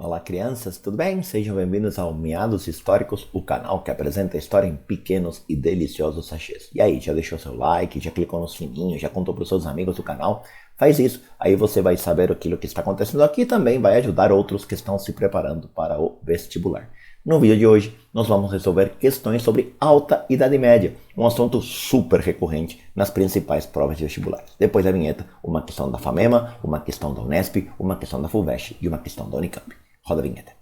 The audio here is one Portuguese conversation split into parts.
Olá crianças, tudo bem? Sejam bem-vindos ao Meados Históricos, o canal que apresenta a história em pequenos e deliciosos sachês. E aí, já deixou seu like, já clicou no sininho, já contou para os seus amigos do canal? Faz isso, aí você vai saber aquilo que está acontecendo aqui e também vai ajudar outros que estão se preparando para o vestibular. No vídeo de hoje, nós vamos resolver questões sobre Alta Idade Média, um assunto super recorrente nas principais provas de vestibular. Depois da vinheta, uma questão da FAMEMA, uma questão da Unesp, uma questão da FUVEST e uma questão da Unicamp. Roda a vinheta.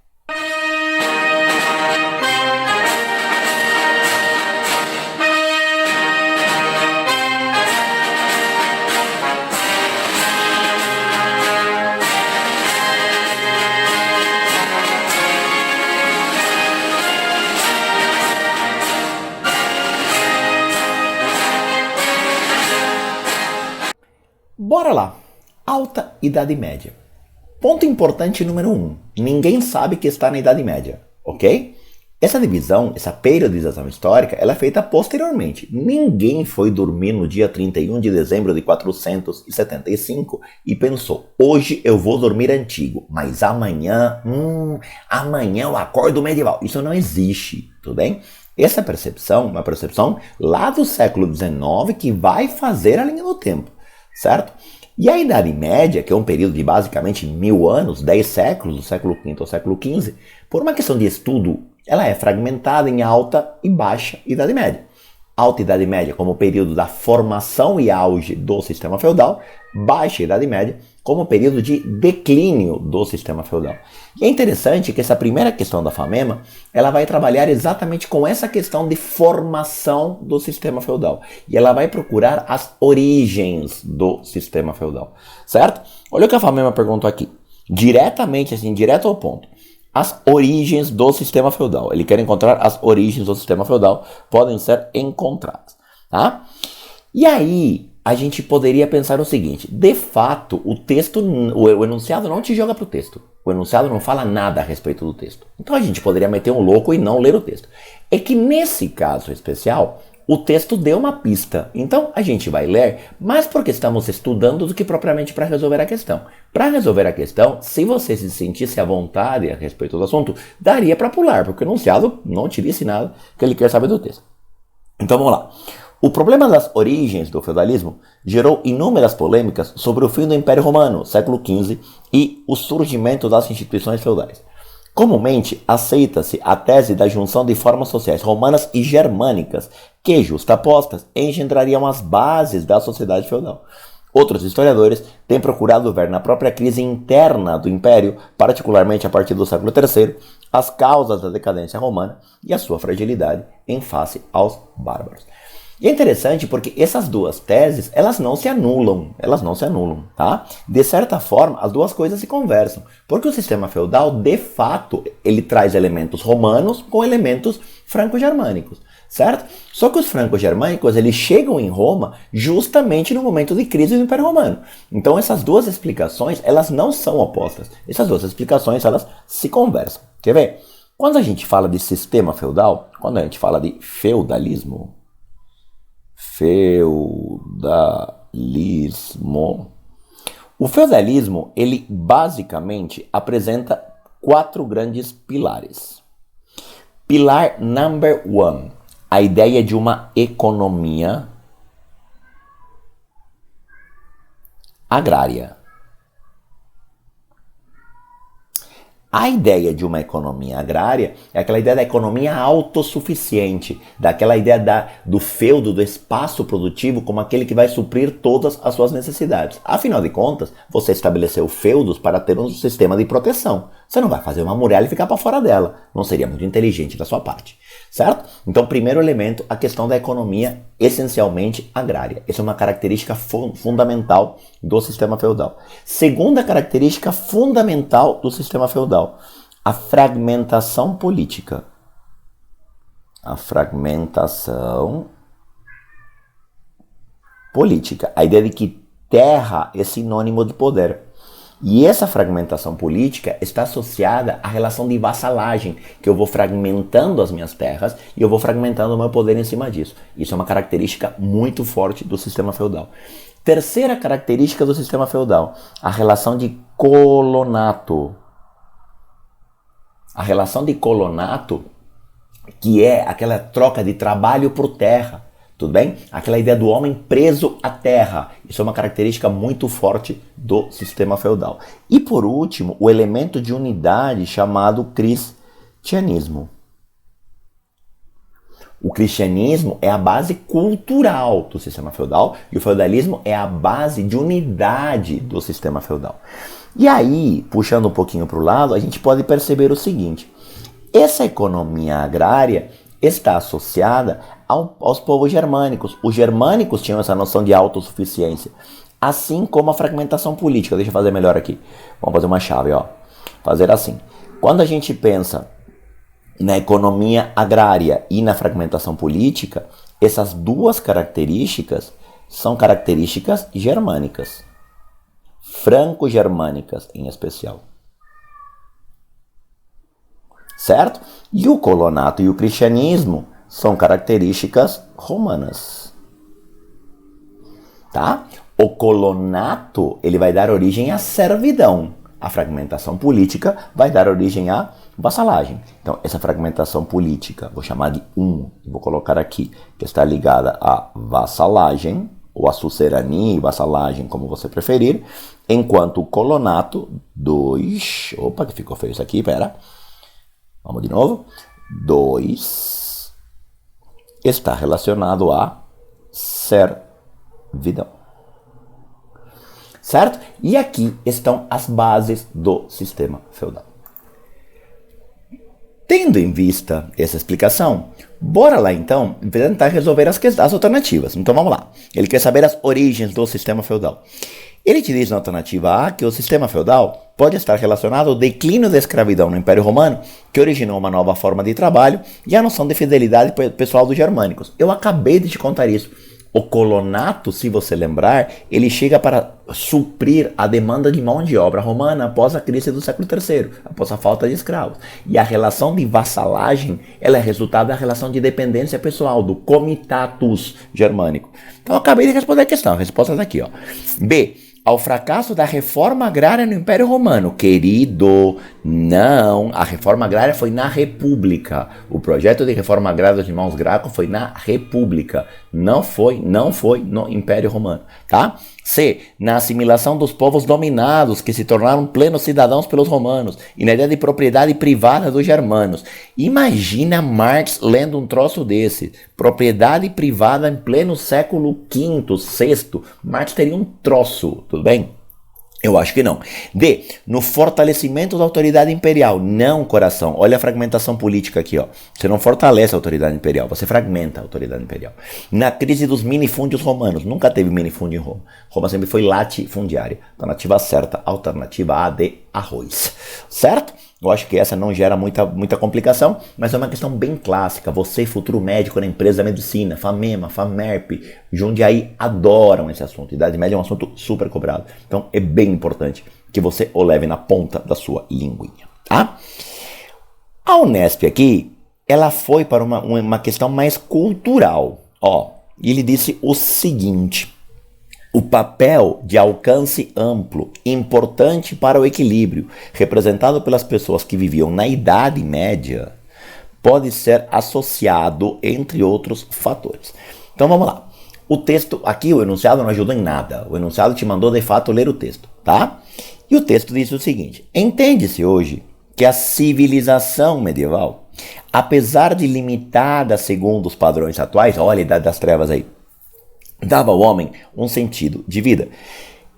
Bora lá! Alta Idade Média. Ponto importante número 1. Ninguém sabe que está na Idade Média, ok? Essa divisão, essa periodização histórica, ela é feita posteriormente. Ninguém foi dormir no dia 31 de dezembro de 475 e pensou, hoje eu vou dormir antigo, mas amanhã eu acordo medieval. Isso não existe, tudo bem? Essa percepção, uma percepção lá do século XIX que vai fazer a linha do tempo, certo? E a Idade Média, que é um período de basicamente 1000 anos, 10 séculos, do século V ao século XV, por uma questão de estudo, ela é fragmentada em Alta e Baixa Idade Média. Alta Idade Média como período da formação e auge do sistema feudal, Baixa Idade Média como período de declínio do sistema feudal. E é interessante que essa primeira questão da FAMEMA, ela vai trabalhar exatamente com essa questão de formação do sistema feudal. E ela vai procurar as origens do sistema feudal, certo? Olha o que a FAMEMA perguntou aqui, diretamente assim, direto ao ponto. As origens do sistema feudal. Ele quer encontrar as origens do sistema feudal, podem ser encontradas, tá? E aí, a gente poderia pensar o seguinte, de fato, o texto, o enunciado não te joga para o texto. O enunciado não fala nada a respeito do texto. Então a gente poderia meter um louco e não ler o texto. É que nesse caso especial, o texto deu uma pista. Então a gente vai ler mais porque estamos estudando do que propriamente para resolver a questão. Para resolver a questão, se você se sentisse à vontade a respeito do assunto, daria para pular, porque o enunciado não te disse nada que ele quer saber do texto. Então vamos lá. O problema das origens do feudalismo gerou inúmeras polêmicas sobre o fim do Império Romano, século XV, e o surgimento das instituições feudais. Comumente, aceita-se a tese da junção de formas sociais romanas e germânicas, que, justapostas, engendrariam as bases da sociedade feudal. Outros historiadores têm procurado ver na própria crise interna do Império, particularmente a partir do século III, as causas da decadência romana e a sua fragilidade em face aos bárbaros. E é interessante porque essas duas teses, elas não se anulam, tá? De certa forma, as duas coisas se conversam, porque o sistema feudal, de fato, ele traz elementos romanos com elementos franco-germânicos, certo? Só que os franco-germânicos, eles chegam em Roma justamente no momento de crise do Império Romano. Então essas duas explicações, elas não são opostas. Essas duas explicações, elas se conversam. Quer ver? Quando a gente fala de sistema feudal, quando a gente fala de feudalismo, o feudalismo, ele basicamente apresenta 4 grandes pilares. Pilar number 1, a ideia de uma economia agrária. A ideia de uma economia agrária é aquela ideia da economia autossuficiente, daquela ideia do feudo, do espaço produtivo como aquele que vai suprir todas as suas necessidades. Afinal de contas, você estabeleceu feudos para ter um sistema de proteção. Você não vai fazer uma muralha e ficar para fora dela. Não seria muito inteligente da sua parte, certo? Então, primeiro elemento, a questão da economia essencialmente agrária. Essa é uma característica fundamental do sistema feudal. Segunda característica fundamental do sistema feudal, a fragmentação política. A fragmentação política. A ideia de que terra é sinônimo de poder. E essa fragmentação política está associada à relação de vassalagem, que eu vou fragmentando as minhas terras e eu vou fragmentando o meu poder em cima disso. Isso é uma característica muito forte do sistema feudal. Terceira característica do sistema feudal, a relação de colonato. A relação de colonato, que é aquela troca de trabalho por terra, tudo bem? Aquela ideia do homem preso à terra. Isso é uma característica muito forte do sistema feudal. E por último, o elemento de unidade chamado cristianismo. O cristianismo é a base cultural do sistema feudal e o feudalismo é a base de unidade do sistema feudal. E aí, puxando um pouquinho para o lado, a gente pode perceber o seguinte: essa economia agrária está associada aos povos germânicos. Os germânicos tinham essa noção de autossuficiência, assim como a fragmentação política. Deixa eu fazer melhor aqui. Vamos fazer uma chave, ó. Fazer assim. Quando a gente pensa na economia agrária e na fragmentação política, essas duas características são características germânicas. Franco-germânicas, em especial. Certo? E o colonato e o cristianismo são características romanas. Tá? O colonato, ele vai dar origem à servidão. A fragmentação política vai dar origem à vassalagem. Então, essa fragmentação política, vou chamar de 1, vou colocar aqui, que está ligada à vassalagem, ou à sucerania e vassalagem, como você preferir, enquanto o colonato, 2, opa, que ficou feio isso aqui, pera, vamos de novo, 2, está relacionado à servidão. Certo? E aqui estão as bases do sistema feudal. Tendo em vista essa explicação, bora lá então tentar resolver as alternativas. Então vamos lá. Ele quer saber as origens do sistema feudal. Ele te diz na alternativa A que o sistema feudal pode estar relacionado ao declínio da escravidão no Império Romano, que originou uma nova forma de trabalho e a noção de fidelidade pessoal dos germânicos. Eu acabei de te contar isso. O colonato, se você lembrar, ele chega para suprir a demanda de mão de obra romana após a crise do século III, após a falta de escravos. E a relação de vassalagem, ela é resultado da relação de dependência pessoal, do comitatus germânico. Então eu acabei de responder a questão, a resposta está aqui, ó. B. Ao fracasso da reforma agrária no Império Romano. Querido, não. A reforma agrária foi na República. O projeto de reforma agrária dos irmãos Graco foi na República. Não foi no Império Romano, tá? C. Na assimilação dos povos dominados, que se tornaram plenos cidadãos pelos romanos, e na ideia de propriedade privada dos germanos. Imagina Marx lendo um troço desse. Propriedade privada em pleno século V, VI. Marx teria um troço, tudo bem? Eu acho que não. D. No fortalecimento da autoridade imperial. Não, coração. Olha a fragmentação política aqui, ó. Você não fortalece a autoridade imperial, você fragmenta a autoridade imperial. Na crise dos minifúndios romanos. Nunca teve minifúndio em Roma. Roma sempre foi latifundiária. Alternativa certa, alternativa A de arroz. Certo? Eu acho que essa não gera muita complicação, mas é uma questão bem clássica. Você, futuro médico na empresa da medicina, FAMEMA, FAMERP, Jundiaí, adoram esse assunto. Idade Média é um assunto super cobrado. Então é bem importante que você o leve na ponta da sua linguinha, tá? A Unesp aqui, ela foi para uma questão mais cultural. Ó, ele disse o seguinte: o papel de alcance amplo, importante para o equilíbrio, representado pelas pessoas que viviam na Idade Média, pode ser associado, entre outros fatores. Então vamos lá. O texto, aqui o enunciado não ajudou em nada. O enunciado te mandou de fato ler o texto, tá? E o texto diz o seguinte: entende-se hoje que a civilização medieval, apesar de limitada segundo os padrões atuais, olha a Idade das Trevas aí, dava ao homem um sentido de vida.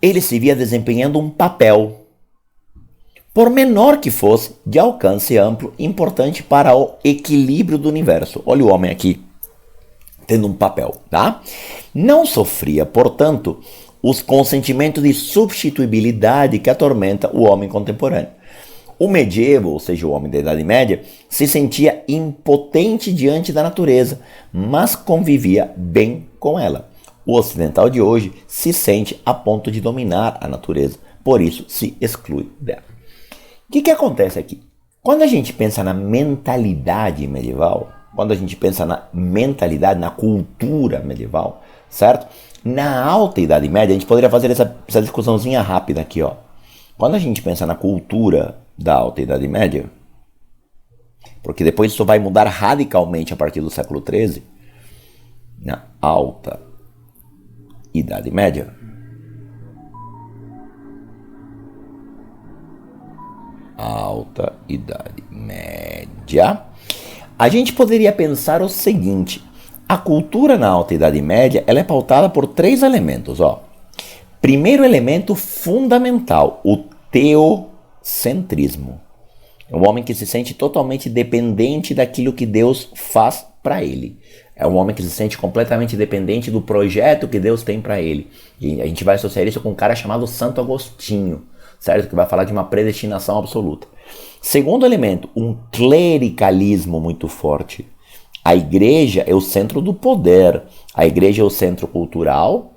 Ele se via desempenhando um papel, por menor que fosse, de alcance amplo, importante para o equilíbrio do universo. Olha o homem aqui, tendo um papel, tá? Não sofria, portanto, com o sentimento de substituibilidade que atormenta o homem contemporâneo. O medievo, ou seja, o homem da Idade Média, se sentia impotente diante da natureza, mas convivia bem com ela. O ocidental de hoje se sente a ponto de dominar a natureza, por isso se exclui dela. O que acontece aqui? Quando a gente pensa na mentalidade medieval, quando a gente pensa na mentalidade, na cultura medieval, certo? Na Alta Idade Média, a gente poderia fazer essa discussãozinha rápida aqui, ó. Quando a gente pensa na cultura da Alta Idade Média, porque depois isso vai mudar radicalmente a partir do século XIII, na Alta Idade Média. Alta Idade Média. A gente poderia pensar o seguinte: a cultura na Alta Idade Média ela é pautada por 3 elementos. Primeiro elemento fundamental, o teocentrismo. É um homem que se sente totalmente dependente daquilo que Deus faz para ele. É um homem que se sente completamente dependente do projeto que Deus tem para ele. E a gente vai associar isso com um cara chamado Santo Agostinho, certo? Que vai falar de uma predestinação absoluta. Segundo elemento, um clericalismo muito forte. A igreja é o centro do poder. A igreja é o centro cultural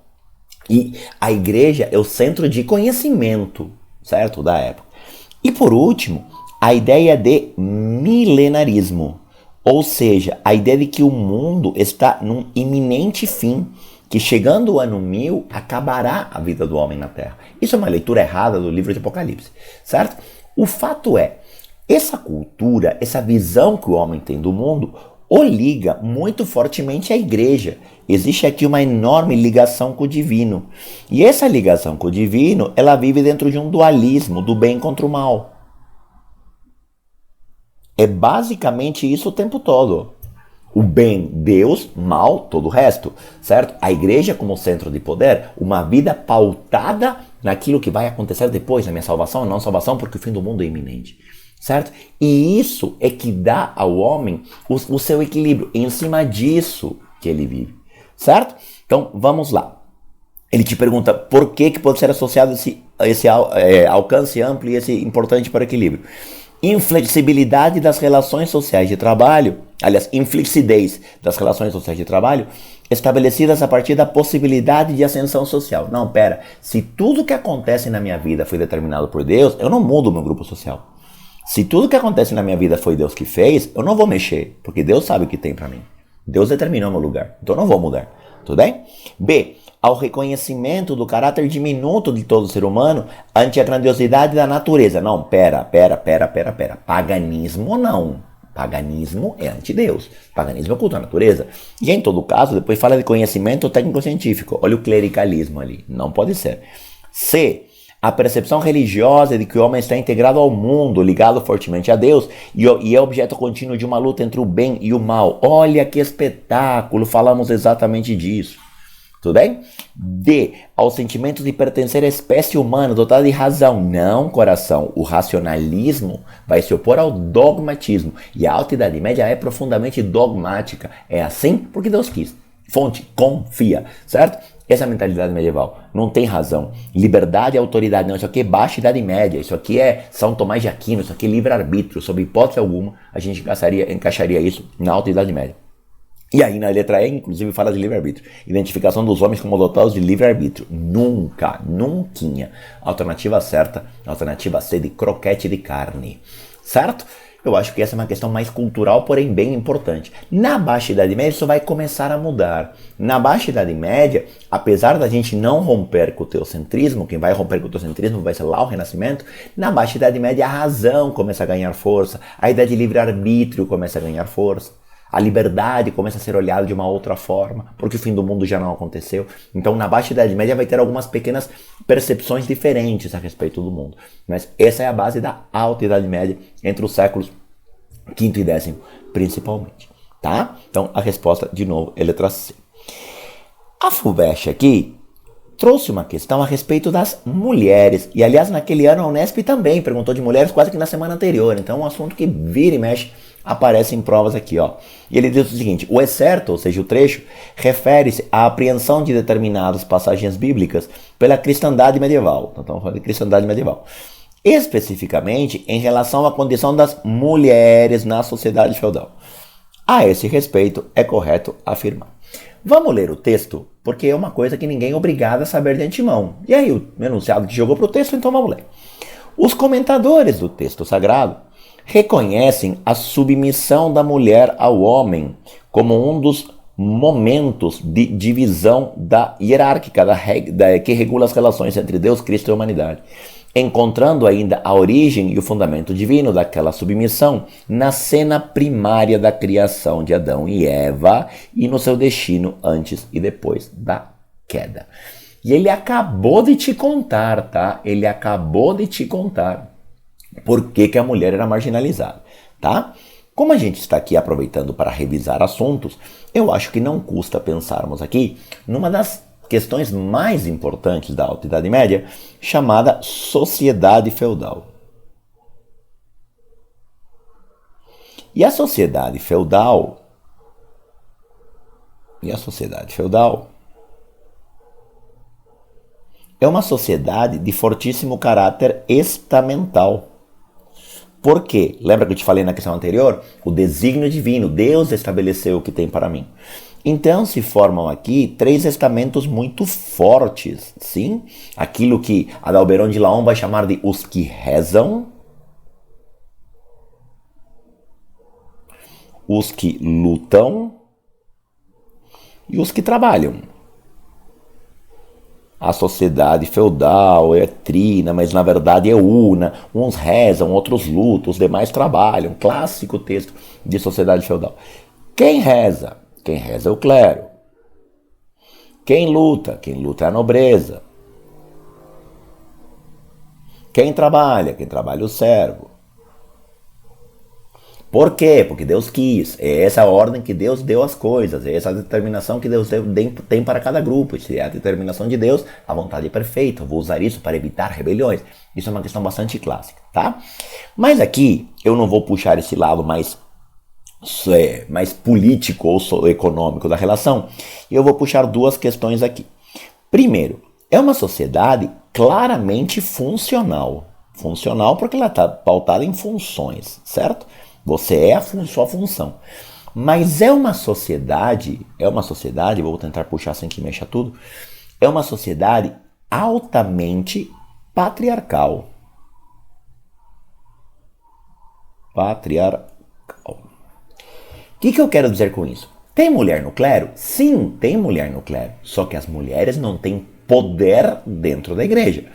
e a igreja é o centro de conhecimento, certo? Da época. E por último, a ideia de milenarismo. Ou seja, a ideia de que o mundo está num iminente fim, que chegando o ano 1000, acabará a vida do homem na Terra. Isso é uma leitura errada do livro de Apocalipse, certo? O fato é, essa cultura, essa visão que o homem tem do mundo, o liga muito fortemente à igreja. Existe aqui uma enorme ligação com o divino. E essa ligação com o divino, ela vive dentro de um dualismo do bem contra o mal. É basicamente isso o tempo todo. O bem, Deus, mal, todo o resto, certo? A igreja como centro de poder, uma vida pautada naquilo que vai acontecer depois, na minha salvação ou não salvação, porque o fim do mundo é iminente, certo? E isso é que dá ao homem o seu equilíbrio, em cima disso que ele vive, certo? Então, vamos lá. Ele te pergunta por que pode ser associado esse alcance amplo e esse importante para o equilíbrio. Inflexibilidade das relações sociais de trabalho, aliás, inflexidez das relações sociais de trabalho, estabelecidas a partir da possibilidade de ascensão social. Não, pera, se tudo que acontece na minha vida foi determinado por Deus, eu não mudo o meu grupo social. Se tudo que acontece na minha vida foi Deus que fez, eu não vou mexer, porque Deus sabe o que tem para mim. Deus determinou meu lugar, então eu não vou mudar. Tudo bem? B. Ao reconhecimento do caráter diminuto de todo ser humano ante a grandiosidade da natureza. Não, pera. Paganismo não. Paganismo é anti-Deus. Paganismo é culto à natureza. E em todo caso, depois fala de conhecimento técnico-científico. Olha o clericalismo ali. Não pode ser. C. A percepção religiosa de que o homem está integrado ao mundo, ligado fortemente a Deus, e é objeto contínuo de uma luta entre o bem e o mal. Olha que espetáculo, falamos exatamente disso. Tudo bem? D. Ao sentimento de pertencer à espécie humana dotada de razão. Não, coração. O racionalismo vai se opor ao dogmatismo. E a Alta Idade Média é profundamente dogmática. É assim porque Deus quis. Fonte, confia. Certo? Essa é a mentalidade medieval. Não tem razão. Liberdade e autoridade. Não, isso aqui é Baixa Idade Média. Isso aqui é São Tomás de Aquino. Isso aqui é livre-arbítrio. Sob hipótese alguma, a gente encaixaria isso na Alta Idade Média. E aí na letra E, inclusive, fala de livre-arbítrio. Identificação dos homens como dotados de livre-arbítrio. Nunca. Alternativa certa, alternativa C de croquete de carne. Certo? Eu acho que essa é uma questão mais cultural, porém bem importante. Na Baixa Idade Média isso vai começar a mudar. Na Baixa Idade Média, apesar da gente não romper com o teocentrismo, quem vai romper com o teocentrismo vai ser lá o Renascimento, na Baixa Idade Média a razão começa a ganhar força, a ideia de livre-arbítrio começa a ganhar força. A liberdade começa a ser olhada de uma outra forma, porque o fim do mundo já não aconteceu. Então, na Baixa Idade Média vai ter algumas pequenas percepções diferentes a respeito do mundo. Mas essa é a base da Alta Idade Média, entre os séculos V e X, principalmente. Tá? Então, a resposta, de novo, é letra C. A FUVEST aqui trouxe uma questão a respeito das mulheres. E, aliás, naquele ano a Unesp também perguntou de mulheres quase que na semana anterior. Então, é um assunto que vira e mexe aparece em provas aqui, ó. E ele diz o seguinte: o excerto, ou seja, o trecho, refere-se à apreensão de determinadas passagens bíblicas pela cristandade medieval. Então, estamos falando de cristandade medieval. Especificamente em relação à condição das mulheres na sociedade feudal. A esse respeito, é correto afirmar. Vamos ler o texto, porque é uma coisa que ninguém é obrigado a saber de antemão. E aí, o enunciado que jogou para o texto, então vamos ler. Os comentadores do texto sagrado reconhecem a submissão da mulher ao homem como um dos momentos de divisão hierárquica que regula as relações entre Deus, Cristo e a humanidade. encontrando ainda a origem e o fundamento divino daquela submissão na cena primária da criação de Adão e Eva e no seu destino antes e depois da queda. E ele acabou de te contar, tá? Ele acabou de te contar por que a mulher era marginalizada, tá? Como a gente está aqui aproveitando para revisar assuntos, eu acho que não custa pensarmos aqui numa das questões mais importantes da Alta Idade Média, chamada sociedade feudal. E a sociedade feudal é uma sociedade de fortíssimo caráter estamental. Por quê? Lembra que eu te falei na questão anterior? O desígnio divino, Deus estabeleceu o que tem para mim. Então se formam aqui 3 estamentos muito fortes, sim? Aquilo que Adalberón de Laon vai chamar de os que rezam, os que lutam e os que trabalham. A sociedade feudal é trina, mas na verdade é una. Uns rezam, outros lutam, os demais trabalham. Clássico texto de sociedade feudal. Quem reza? Quem reza é o clero. Quem luta? Quem luta é a nobreza. Quem trabalha? Quem trabalha é o servo. Por quê? Porque Deus quis. É essa a ordem que Deus deu às coisas. É essa a determinação que Deus tem para cada grupo. Se é a determinação de Deus, a vontade é perfeita. Eu vou usar isso para evitar rebeliões. Isso é uma questão bastante clássica, tá? Mas aqui eu não vou puxar esse lado mais político ou econômico da relação. Eu vou puxar 2 questões aqui. Primeiro, é uma sociedade claramente funcional. Funcional porque ela está pautada em funções, certo? Você é a sua função. Mas é uma sociedade, vou tentar puxar sem que mexa tudo, é uma sociedade altamente patriarcal. O que eu quero dizer com isso? Tem mulher no clero? Sim, tem mulher no clero. Só que as mulheres não têm poder dentro da igreja.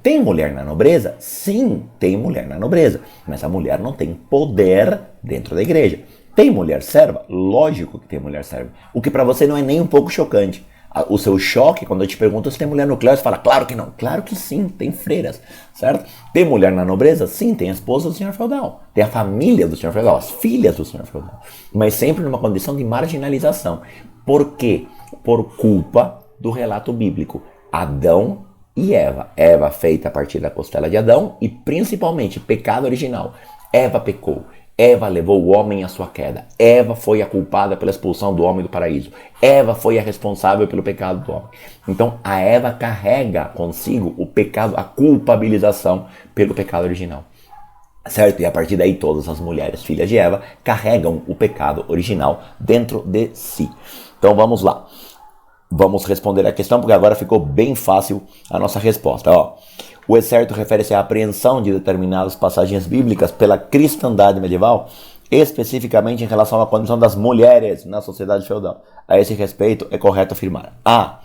Tem mulher na nobreza? Sim, tem mulher na nobreza. Mas a mulher não tem poder dentro da igreja. Tem mulher serva? Lógico que tem mulher serva. O que para você não é nem um pouco chocante. O seu choque, quando eu te pergunto se tem mulher no clero, você fala, claro que não. Claro que sim, tem freiras, certo? Tem mulher na nobreza? Sim, tem a esposa do senhor feudal. Tem a família do senhor feudal, as filhas do senhor feudal. Mas sempre numa condição de marginalização. Por quê? Por culpa do relato bíblico. Adão e Eva. Eva feita a partir da costela de Adão e principalmente pecado original. Eva pecou. Eva levou o homem à sua queda. Eva foi a culpada pela expulsão do homem do paraíso. Eva foi a responsável pelo pecado do homem. Então a Eva carrega consigo o pecado, a culpabilização pelo pecado original. Certo? E a partir daí todas as mulheres filhas de Eva carregam o pecado original dentro de si. Então vamos lá. Vamos responder a questão, porque agora ficou bem fácil a nossa resposta. O excerto refere-se à apreensão de determinadas passagens bíblicas pela cristandade medieval, especificamente em relação à condição das mulheres na sociedade feudal. A esse respeito, é correto afirmar: A.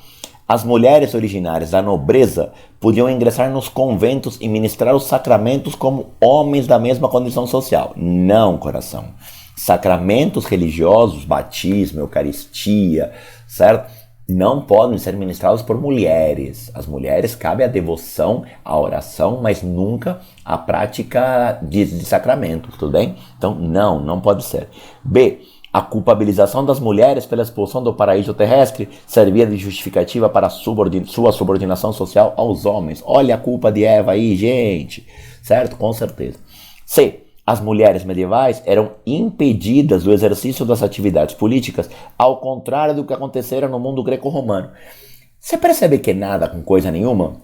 As mulheres originárias da nobreza podiam ingressar nos conventos e ministrar os sacramentos como homens da mesma condição social. Não, coração. Sacramentos religiosos, batismo, eucaristia, certo? Não podem ser ministrados por mulheres. As mulheres cabe a devoção, a oração, mas nunca a prática de sacramentos, tudo bem? Então, não pode ser. B. A culpabilização das mulheres pela expulsão do paraíso terrestre servia de justificativa para sua subordinação social aos homens. Olha a culpa de Eva aí, gente. Certo? Com certeza. C. As mulheres medievais eram impedidas do exercício das atividades políticas, ao contrário do que acontecera no mundo greco-romano. Você percebe que nada com coisa nenhuma?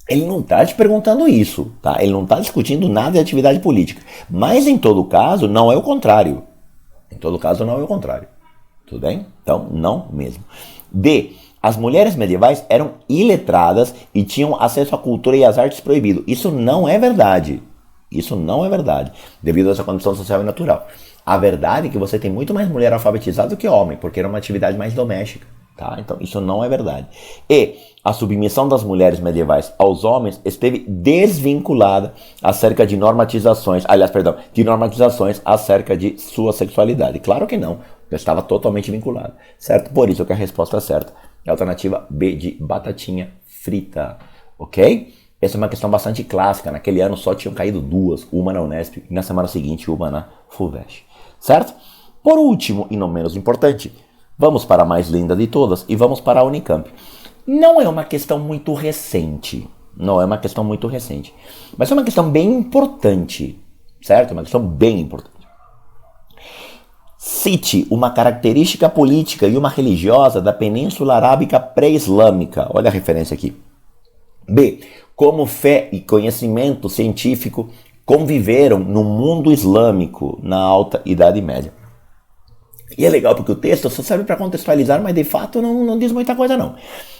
Ele não está te perguntando isso, tá? Ele não está discutindo nada de atividade política. Mas, em todo caso, não é o contrário. Em todo caso, não é o contrário. Tudo bem? Então, não mesmo. D. As mulheres medievais eram iletradas e tinham acesso à cultura e às artes proibido. Isso não é verdade. Isso não é verdade, devido a essa condição social e natural. A verdade é que você tem muito mais mulher alfabetizada do que homem, porque era uma atividade mais doméstica. Tá? Então isso não é verdade. E a submissão das mulheres medievais aos homens esteve desvinculada acerca de normatizações, de normatizações acerca de sua sexualidade. Claro que não, já estava totalmente vinculada, certo? Por isso que a resposta certa é a alternativa B de batatinha frita, ok? Essa é uma questão bastante clássica. Naquele ano só tinham caído duas, uma na Unesp e na semana seguinte uma na FUVEST, certo? Por último, e não menos importante, vamos para a mais linda de todas e vamos para a Unicamp. Não é uma questão muito recente, mas é uma questão bem importante, certo? Uma questão bem importante. Cite uma característica política e uma religiosa da Península Arábica pré-islâmica. Olha a referência aqui. B. Como fé e conhecimento científico conviveram no mundo islâmico na Alta Idade Média. E é legal porque o texto só serve para contextualizar, mas de fato não diz muita coisa não.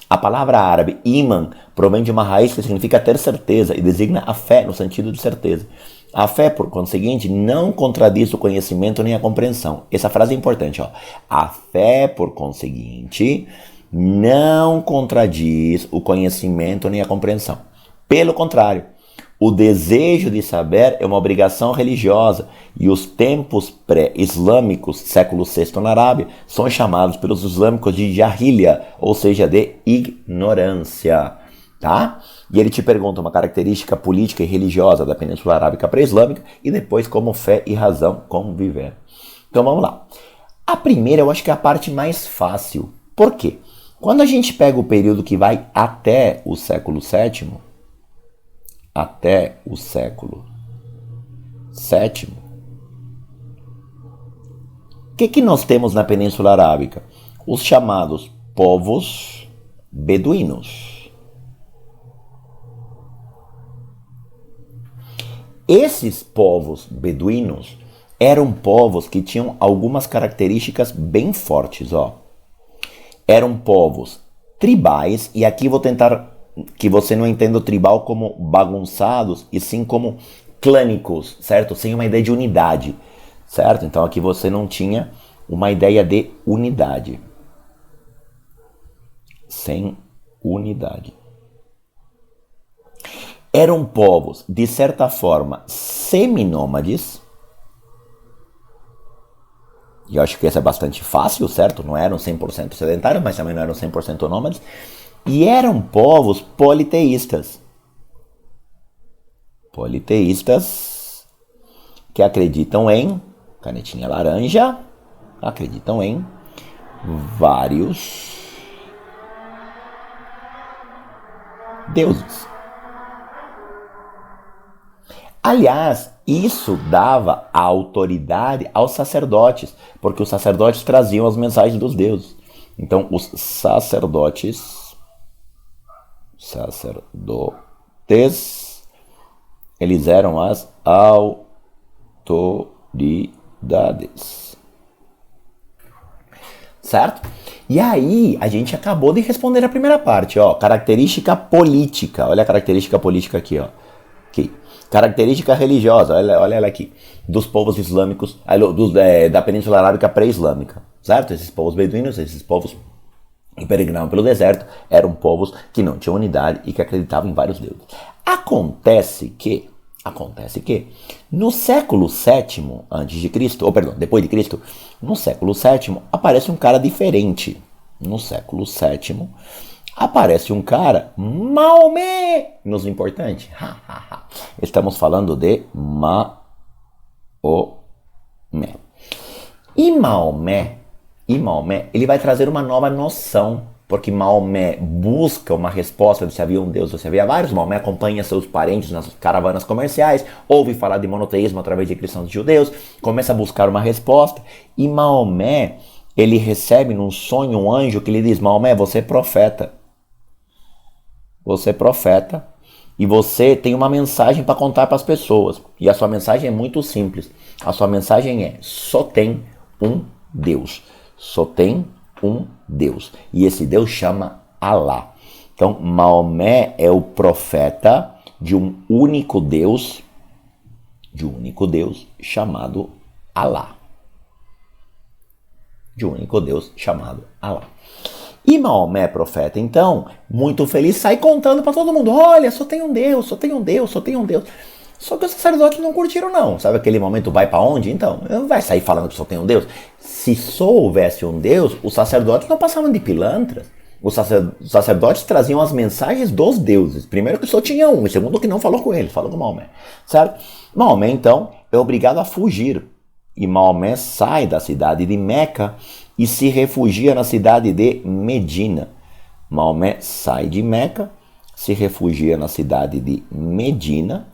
A palavra árabe iman provém de uma raiz que significa ter certeza e designa a fé no sentido de certeza. A fé, por conseguinte, não contradiz o conhecimento nem a compreensão. Essa frase é importante, ó. A fé, por conseguinte, não contradiz o conhecimento nem a compreensão. Pelo contrário, o desejo de saber é uma obrigação religiosa e os tempos pré-islâmicos, século VI na Arábia, são chamados pelos islâmicos de jahiliya, ou seja, de ignorância. Tá? E ele te pergunta uma característica política e religiosa da Península Arábica pré-islâmica e depois como fé e razão conviver. Então vamos lá. A primeira eu acho que é a parte mais fácil. Por quê? Quando a gente pega o período que vai até o século VII, o que nós temos na Península Arábica? Os chamados povos beduínos. Esses povos beduínos eram povos que tinham algumas características bem fortes, ó. Eram povos tribais, e aqui vou tentar que você não entenda o tribal como bagunçados, e sim como clânicos, certo? Sem uma ideia de unidade, certo? Então aqui você não tinha uma ideia de unidade. Sem unidade. Eram povos, de certa forma, seminômades. E eu acho que isso é bastante fácil, certo? Não eram 100% sedentários, mas também não eram 100% nômades. E eram povos politeístas. Politeístas que acreditam em, canetinha laranja, acreditam em vários deuses. Aliás, isso dava autoridade aos sacerdotes, porque os sacerdotes traziam as mensagens dos deuses. Então, os sacerdotes, eles eram as autoridades. Certo? E aí, a gente acabou de responder a primeira parte, ó, característica política. Olha a característica política aqui, ó. Aqui. Característica religiosa, olha ela aqui, dos povos islâmicos, da Península Arábica pré-islâmica, certo? Esses povos beduínos, esses povos que peregrinavam pelo deserto, eram povos que não tinham unidade e que acreditavam em vários deuses. Acontece que no século VII depois de Cristo, no século VII aparece um cara diferente. No século VII aparece um cara, Maomé, nos importante. Estamos falando de Maomé. E Maomé, ele vai trazer uma nova noção, porque Maomé busca uma resposta de se havia um Deus ou se havia vários. Maomé acompanha seus parentes nas caravanas comerciais, ouve falar de monoteísmo através de cristãos e judeus, começa a buscar uma resposta, e Maomé, ele recebe num sonho um anjo que lhe diz: Maomé, você é profeta. Você é profeta e você tem uma mensagem para contar para as pessoas. E a sua mensagem é muito simples. A sua mensagem é: só tem um Deus. Só tem um Deus. E esse Deus chama Alá. Então, Maomé é o profeta de um único Deus chamado Alá. De um único Deus chamado Alá. E Maomé, profeta, então, muito feliz, sai contando para todo mundo, olha, só tem um Deus, só tem um Deus, só tem um Deus. Só que os sacerdotes não curtiram não, sabe aquele momento vai para onde? Então, não vai sair falando que só tem um Deus. Se só houvesse um Deus, os sacerdotes não passavam de pilantras. Os sacerdotes traziam as mensagens dos deuses. Primeiro que só tinha um, e segundo que não falou com ele, falou com Maomé, certo? Maomé, então, é obrigado a fugir. E Maomé sai da cidade de Meca e se refugia na cidade de Medina. Maomé sai de Meca, se refugia na cidade de Medina.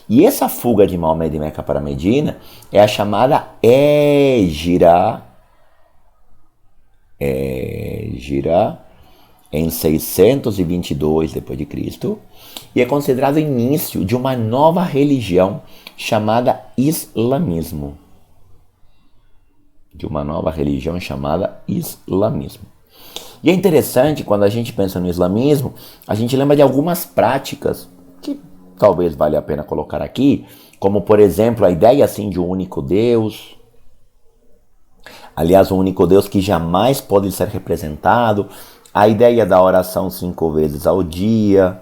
E essa fuga de Maomé de Meca para Medina é a chamada Hégira. Em 622 d.C. e é considerado o início de uma nova religião chamada islamismo. E é interessante, quando a gente pensa no islamismo, a gente lembra de algumas práticas que talvez valha a pena colocar aqui, como por exemplo a ideia assim de um único Deus. Aliás, um único Deus que jamais pode ser representado. A ideia da oração 5 vezes ao dia,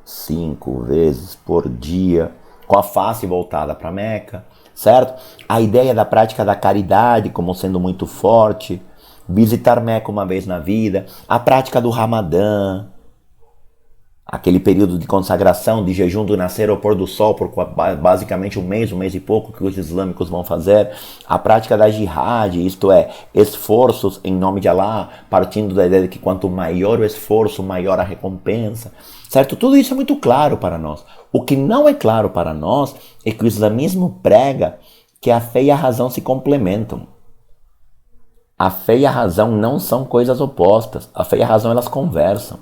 5 vezes por dia, com a face voltada para Meca, certo? A ideia da prática da caridade como sendo muito forte, visitar Meca uma vez na vida, a prática do Ramadã, aquele período de consagração, de jejum do nascer ao pôr do sol, por basicamente um mês e pouco que os islâmicos vão fazer. A prática da jihad, isto é, esforços em nome de Allah, partindo da ideia de que quanto maior o esforço, maior a recompensa. Certo? Tudo isso é muito claro para nós. O que não é claro para nós é que o islamismo prega que a fé e a razão se complementam. A fé e a razão não são coisas opostas. A fé e a razão, elas conversam.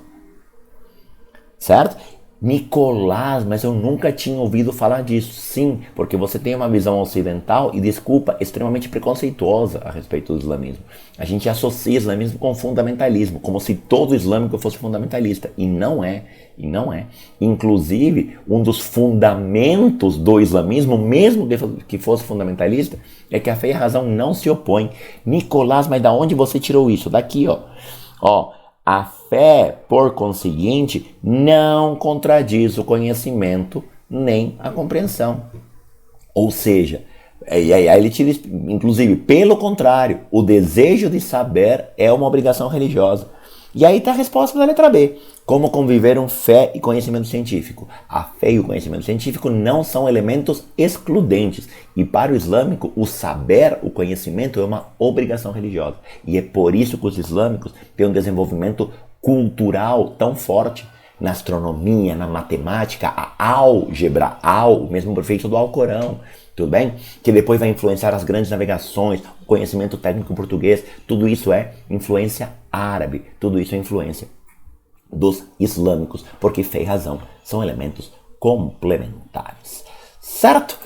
Certo? Nicolás, mas eu nunca tinha ouvido falar disso. Sim, porque você tem uma visão ocidental e, desculpa, extremamente preconceituosa a respeito do islamismo. A gente associa islamismo com fundamentalismo, como se todo islâmico fosse fundamentalista. E não é. Inclusive, um dos fundamentos do islamismo, mesmo que fosse fundamentalista, é que a fé e a razão não se opõem. Nicolás, mas da onde você tirou isso? Daqui, ó. A fé, por conseguinte, não contradiz o conhecimento nem a compreensão. Ou seja, aí ele tira, inclusive, pelo contrário, o desejo de saber é uma obrigação religiosa. E aí está a resposta da letra B. Como conviveram fé e conhecimento científico? A fé e o conhecimento científico não são elementos excludentes. E para o islâmico, o saber, o conhecimento é uma obrigação religiosa. E é por isso que os islâmicos têm um desenvolvimento cultural tão forte na astronomia, na matemática, a álgebra, o mesmo prefixo do Alcorão. Tudo bem? Que depois vai influenciar as grandes navegações, o conhecimento técnico português. Tudo isso é influência árabe. Tudo isso é influência dos islâmicos, porque fé e razão são elementos complementares. Certo?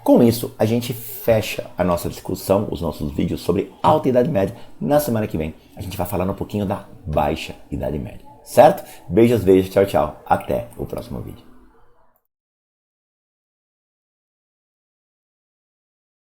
Com isso, a gente fecha a nossa discussão, os nossos vídeos sobre Alta Idade Média. Na semana que vem, a gente vai falar um pouquinho da Baixa Idade Média. Certo? Beijos, tchau, tchau. Até o próximo vídeo.